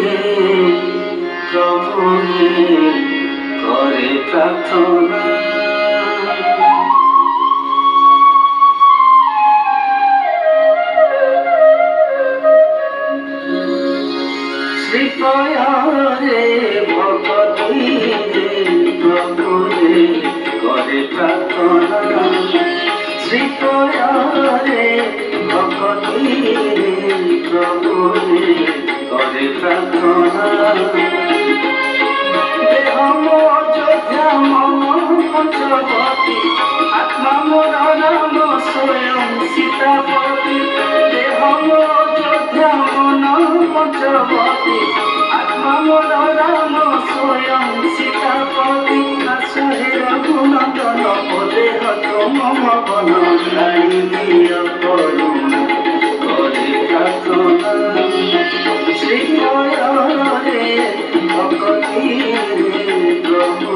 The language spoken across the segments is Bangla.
রে প্রভু করে প্রার্থনা। শ্রীপয়ারে ভগতি রে প্রভু করে প্রার্থনা। শ্রীপয়ারে ভগতি রে প্রভু করে প্রার্থনা। দেহ অযোধ্যা মন পঞ্চবতী আত্মা মোর রাম স্বয়ং সীতাপতি। দেহ অযোধ্যা মন পঞ্চবতী আত্মা মোর রাম স্বয়ং সীতাপতি। আশাহে রঘুনন্দন দেহ মম বন গাড়ি দিয় করুণ করে প্রার্থনা। শ্রীপয়ারে ভগতি রে প্রভু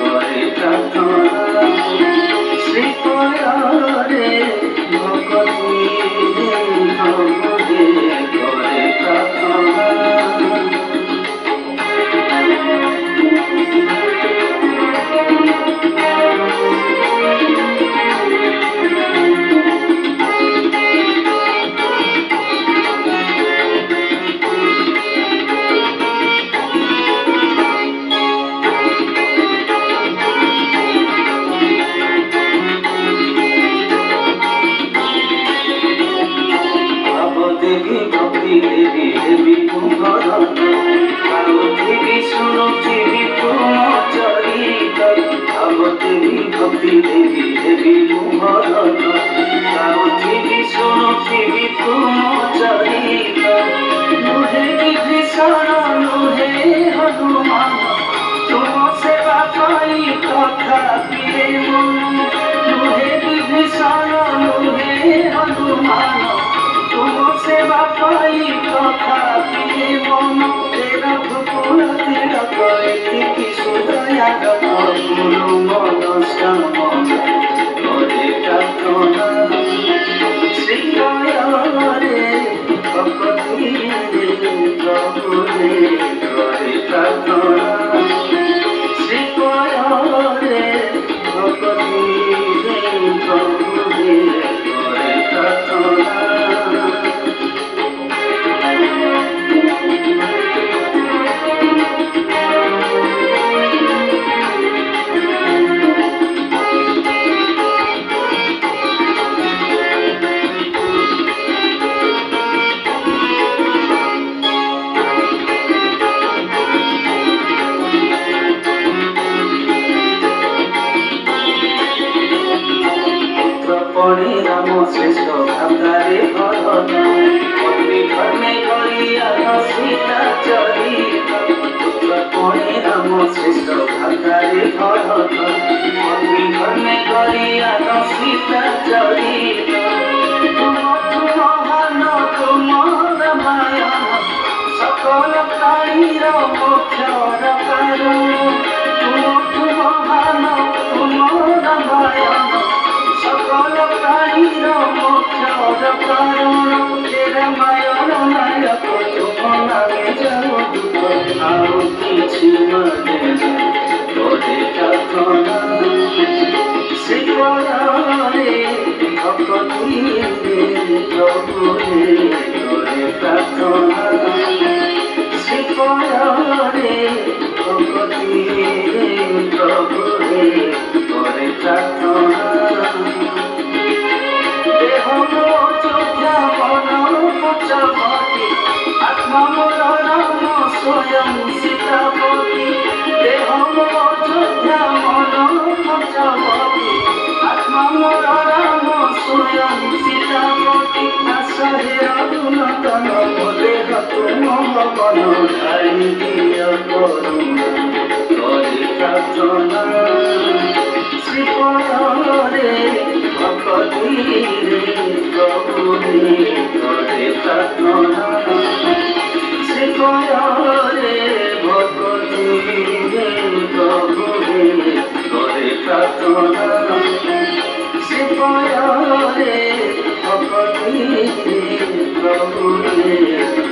করে প্রার্থনা। শ্রীপয়ারে ভগতি রে প্রভু করে প্রার্থনা। দেবী ভক্তি দেবী দেবী কুম্ভরণ দেবী শুনছি চরিত। ভাব দেবী ভক্তি দেবী দেবী কুম্ভরণ দেবী শুনছি চরিত। নুহে বিভীষণ নুহে হনুমান তুম সেবা পাই কথা পিয়ে মন। নুহে বিভীষণ নুহে হনুমান তুম সেবা পাই কথা পিয়ে মন। রঘুকুল তিলক এতিকি সুদয়া গুরু মনস্কামনা করে প্রার্থনা। শ্রীপয়ারে ভগতি রে প্রভু করে প্রার্থনা। শ্রীপয়ারে ভগতি রে প্রভু করে প্রার্থনা। পড়ে রাম শ্রেষ্ঠ ভাবগারে ভরত অগ্নি ধর্মে করিয়া সীতা চরিত। পুত্র পড়ে রাম শ্রেষ্ঠ ভাবগারে ভরত অগ্নি ধর্মে করিয়া সীতা চরিত। তুম মহান তুম রামায়ণ সকল প্রাণীর মোক্ষর কারণ। তুম মহান তুম রামায়ণ সকল প্রাণীর মোক্ষর কারণ। রামায়ণ নায়ক তুম নামে যাও দুঃখ আর কিছু মানে করে প্রার্থনা। শ্রীপয়ারে ভগতি রে প্রভু করে প্রার্থনা। শ্রীপয়ারে ভগতি রে প্রভু করে প্রার্থনা। দেহ অযোধ্যা মন পঞ্চবতী আত্মা মোর রাম স্বয়ং সীতাপতি। দেহ অযোধ্যা মন পঞ্চবতী আত্মা মোর রাম স্বয়ং সীতাপতি। আশাহে রঘুনন্দন দেহ তুম বন গাড়ি দিয় করুণ করে প্রার্থনা। শ্রীপয়ারে ভগতি রে প্রভু করে প্রার্থনা। শ্রীপয়ারে ভগতি রে প্রভু করে প্রার্থনা। শ্রীপয়ারে ভগতি রে প্রভু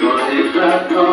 করে প্রার্থনা। প্রার্থনা